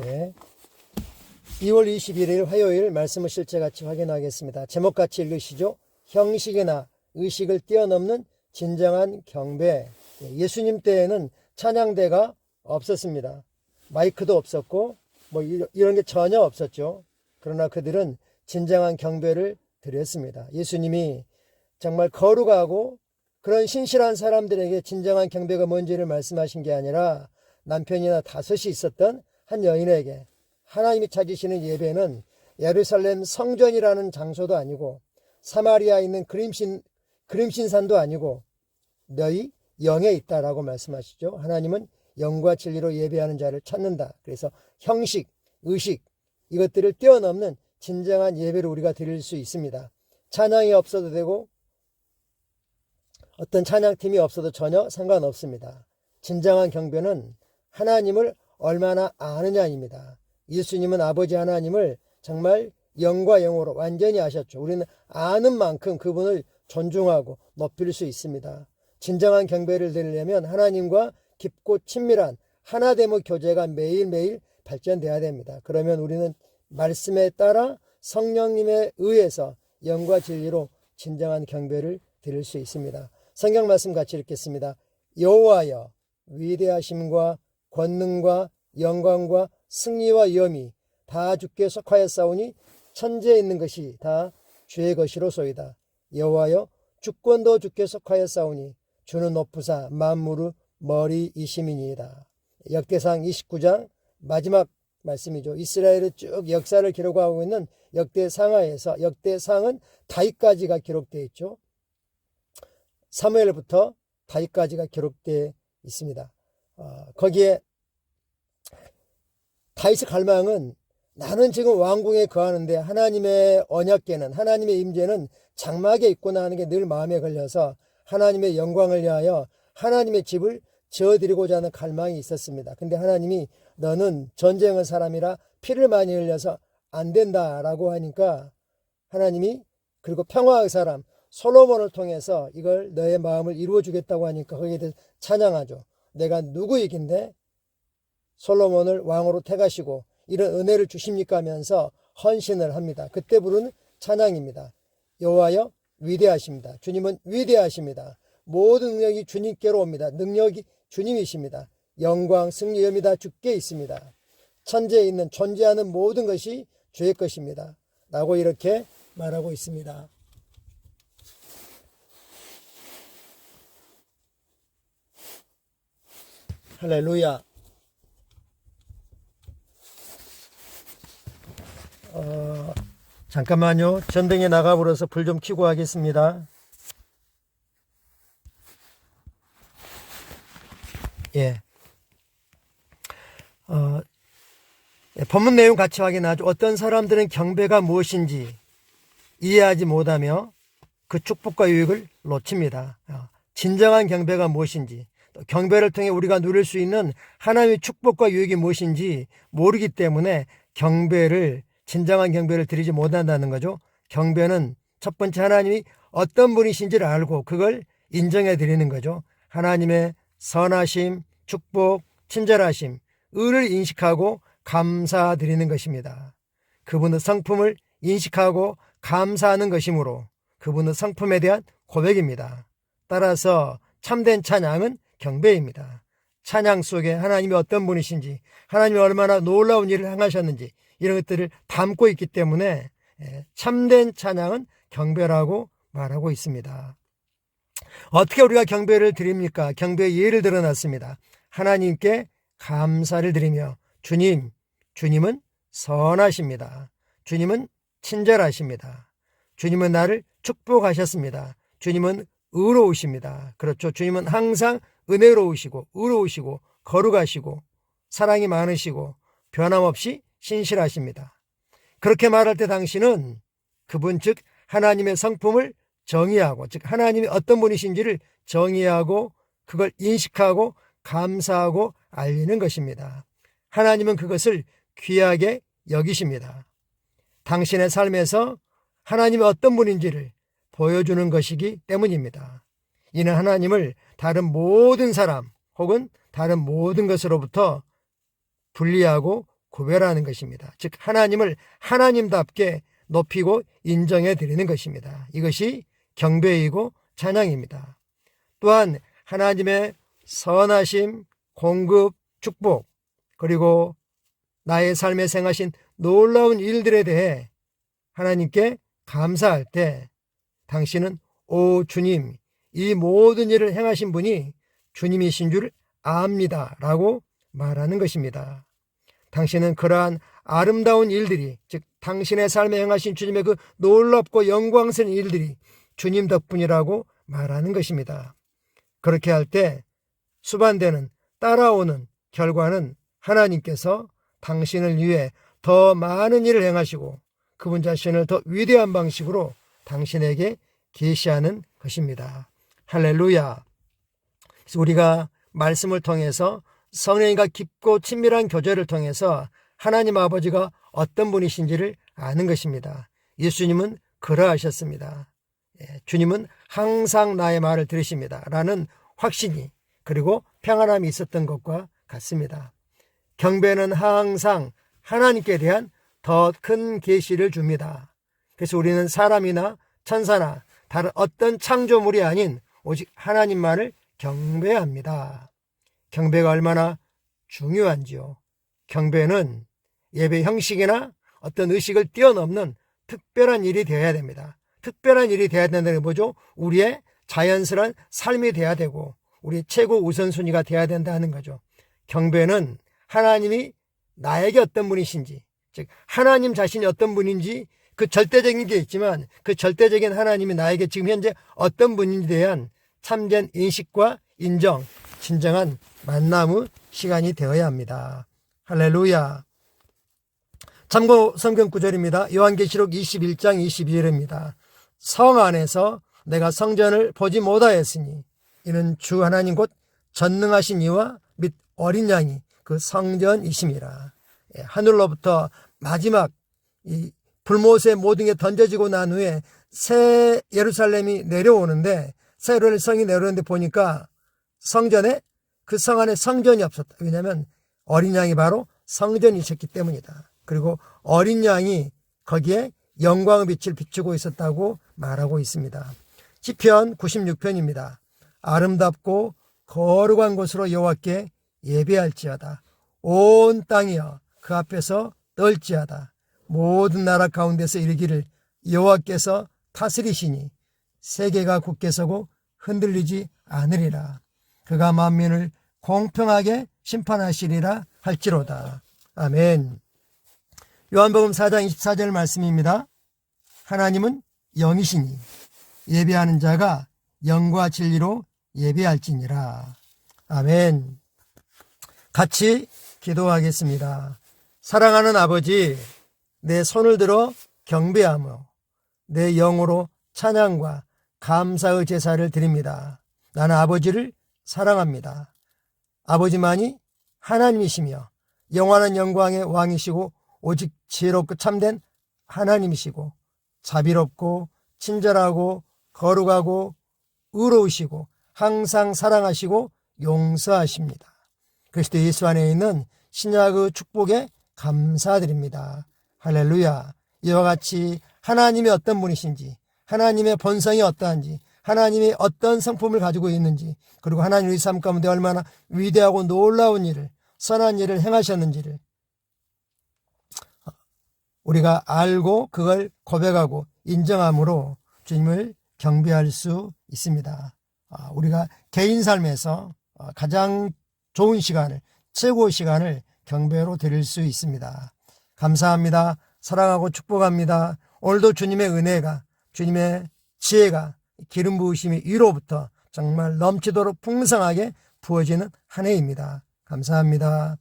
예. 2월 21일 화요일 말씀을 실제같이 확인하겠습니다. 제목같이 읽으시죠. 형식이나 의식을 뛰어넘는 진정한 경배. 예수님 때에는 찬양대가 없었습니다. 마이크도 없었고 뭐 이런 게 전혀 없었죠. 그러나 그들은 진정한 경배를 드렸습니다. 예수님이 정말 거룩하고 그런 신실한 사람들에게 진정한 경배가 뭔지를 말씀하신 게 아니라 남편이나 다섯이 있었던 한 여인에게 하나님이 찾으시는 예배는 예루살렘 성전이라는 장소도 아니고 사마리아에 있는 그림신산도 아니고 너희 영에 있다라고 말씀하시죠. 하나님은 영과 진리로 예배하는 자를 찾는다. 그래서 형식, 의식 이것들을 뛰어넘는 진정한 예배를 우리가 드릴 수 있습니다. 찬양이 없어도 되고 어떤 찬양팀이 없어도 전혀 상관없습니다. 진정한 경배는 하나님을 얼마나 아느냐입니다. 예수님은 아버지 하나님을 정말 영과 영으로 완전히 아셨죠. 우리는 아는 만큼 그분을 존중하고 높일 수 있습니다. 진정한 경배를 드리려면 하나님과 깊고 친밀한 하나됨의 교제가 매일매일 발전돼야 됩니다. 그러면 우리는 말씀에 따라 성령님에 의해서 영과 진리로 진정한 경배를 드릴 수 있습니다. 성경 말씀 같이 읽겠습니다. 여호와여 위대하심과 권능과 영광과 승리와 위엄이 다 주께 속하였사오니 천지에 있는 것이 다 주의 것이로소이다. 여호와여 주권도 주께 속하였사오니 주는 높으사 만물의 머리이심이니이다. 역대상 29장 마지막 말씀이죠. 이스라엘의 쭉 역사를 기록하고 있는 역대상하에서 역대상은 다윗까지가 기록되어 있죠. 사무엘부터 다윗까지가 기록되어 있습니다. 거기에 다윗의 갈망은 나는 지금 왕궁에 거하는데 하나님의 언약궤는 하나님의 임재는 장막에 있구나 하는 게 늘 마음에 걸려서 하나님의 영광을 위하여 하나님의 집을 지어드리고자 하는 갈망이 있었습니다. 근데 하나님이 너는 전쟁의 사람이라 피를 많이 흘려서 안 된다라고 하니까 하나님이 그리고 평화의 사람 솔로몬을 통해서 이걸 너의 마음을 이루어 주겠다고 하니까 거기에 대해서 찬양하죠. 내가 누구이긴데 솔로몬을 왕으로 택하시고 이런 은혜를 주십니까 하면서 헌신을 합니다. 그때 부르는 찬양입니다. 여호와여 위대하십니다. 주님은 위대하십니다. 모든 능력이 주님께로 옵니다. 능력이 주님이십니다. 영광, 승리, 위엄이 다 주께 있습니다. 천지에 있는 존재하는 모든 것이 주의 것입니다. 라고 이렇게 말하고 있습니다. 할렐루야. 잠깐만요. 전등에 나가버려서 불 좀 켜고 하겠습니다. 예. 본문 내용 같이 확인하죠. 어떤 사람들은 경배가 무엇인지 이해하지 못하며 그 축복과 유익을 놓칩니다. 진정한 경배가 무엇인지, 또 경배를 통해 우리가 누릴 수 있는 하나님의 축복과 유익이 무엇인지 모르기 때문에 진정한 경배를 드리지 못한다는 거죠. 경배는 첫 번째 하나님이 어떤 분이신지를 알고 그걸 인정해 드리는 거죠. 하나님의 선하심, 축복, 친절하심, 의를 인식하고 감사드리는 것입니다. 그분의 성품을 인식하고 감사하는 것이므로 그분의 성품에 대한 고백입니다. 따라서 참된 찬양은 경배입니다. 찬양 속에 하나님이 어떤 분이신지, 하나님이 얼마나 놀라운 일을 행하셨는지 이런 것들을 담고 있기 때문에 참된 찬양은 경배라고 말하고 있습니다. 어떻게 우리가 경배를 드립니까? 경배의 예를 들어놨습니다. 하나님께 감사를 드리며 주님은 선하십니다. 주님은 친절하십니다. 주님은 나를 축복하셨습니다. 주님은 의로우십니다. 그렇죠. 주님은 항상 은혜로우시고 의로우시고 거룩하시고 사랑이 많으시고 변함없이 신실하십니다. 그렇게 말할 때 당신은 그분 즉 하나님의 성품을 정의하고 즉 하나님이 어떤 분이신지를 정의하고 그걸 인식하고 감사하고 알리는 것입니다. 하나님은 그것을 귀하게 여기십니다. 당신의 삶에서 하나님이 어떤 분인지를 보여주는 것이기 때문입니다. 이는 하나님을 다른 모든 사람 혹은 다른 모든 것으로부터 분리하고 구별하는 것입니다. 즉 하나님을 하나님답게 높이고 인정해 드리는 것입니다. 이것이 경배이고 찬양입니다. 또한 하나님의 선하심, 공급, 축복, 그리고 나의 삶에 행하신 놀라운 일들에 대해 하나님께 감사할 때 당신은 오 주님, 이 모든 일을 행하신 분이 주님이신 줄 압니다 라고 말하는 것입니다. 당신은 그러한 아름다운 일들이, 즉 당신의 삶에 행하신 주님의 그 놀랍고 영광스러운 일들이 주님 덕분이라고 말하는 것입니다. 그렇게 할 때 수반되는 따라오는 결과는 하나님께서 당신을 위해 더 많은 일을 행하시고 그분 자신을 더 위대한 방식으로 당신에게 계시하는 것입니다. 할렐루야. 그래서 우리가 말씀을 통해서 성령님과 깊고 친밀한 교제를 통해서 하나님 아버지가 어떤 분이신지를 아는 것입니다. 예수님은 그러하셨습니다. 주님은 항상 나의 말을 들으십니다 라는 확신이 그리고 평안함이 있었던 것과 같습니다. 경배는 항상 하나님께 대한 더 큰 계시를 줍니다. 그래서 우리는 사람이나 천사나 다른 어떤 창조물이 아닌 오직 하나님만을 경배합니다. 경배가 얼마나 중요한지요. 경배는 예배 형식이나 어떤 의식을 뛰어넘는 특별한 일이 되어야 됩니다. 특별한 일이 되어야 된다는 게 뭐죠? 우리의 자연스러운 삶이 되어야 되고 우리의 최고 우선순위가 되어야 된다는 거죠. 경배는 하나님이 나에게 어떤 분이신지, 즉 하나님 자신이 어떤 분인지 그 절대적인 게 있지만 그 절대적인 하나님이 나에게 지금 현재 어떤 분인지에 대한 참된 인식과 인정, 진정한 만남의 시간이 되어야 합니다. 할렐루야. 참고 성경 구절입니다. 요한계시록 21장 22절입니다. 성 안에서 내가 성전을 보지 못하였으니 이는 주 하나님 곧 전능하신 이와 및 어린 양이 그 성전이심이라. 하늘로부터 마지막 이 불못의 모든 게 던져지고 난 후에 새 예루살렘이 내려오는데 새 예루살렘 성이 내려오는데 보니까 성전에 그 성 안에 성전이 없었다. 왜냐하면 어린 양이 바로 성전이셨기 때문이다. 그리고 어린 양이 거기에 영광의 빛을 비추고 있었다고 말하고 있습니다. 시편 96편입니다. 아름답고 거룩한 곳으로 여호와께 예배할지어다. 온 땅이여 그 앞에서 떨지어다. 모든 나라 가운데서 이르기를 여호와께서 다스리시니 세계가 굳게 서고 흔들리지 않으리라. 그가 만민을 공평하게 심판하시리라 할지로다. 아멘. 요한복음 4장 24절 말씀입니다. 하나님은 영이시니 예배하는 자가 영과 진리로 예배할지니라. 아멘. 같이 기도하겠습니다. 사랑하는 아버지, 내 손을 들어 경배하며 내 영으로 찬양과 감사의 제사를 드립니다. 나는 아버지를 사랑합니다. 아버지만이 하나님이시며 영원한 영광의 왕이시고 오직 지혜롭고 참된 하나님이시고 자비롭고 친절하고 거룩하고 의로우시고 항상 사랑하시고 용서하십니다. 그리스도 예수 안에 있는 신약의 축복에 감사드립니다. 할렐루야. 이와 같이 하나님이 어떤 분이신지, 하나님의 본성이 어떠한지, 하나님이 어떤 성품을 가지고 있는지, 그리고 하나님 우리 삶 가운데 얼마나 위대하고 놀라운 일을, 선한 일을 행하셨는지를 우리가 알고 그걸 고백하고 인정함으로 주님을 경배할 수 있습니다. 우리가 개인 삶에서 가장 좋은 시간을, 최고의 시간을 경배로 드릴 수 있습니다. 감사합니다. 사랑하고 축복합니다. 오늘도 주님의 은혜가, 주님의 지혜가, 기름 부으심이 위로부터 정말 넘치도록 풍성하게 부어지는 한 해입니다. 감사합니다.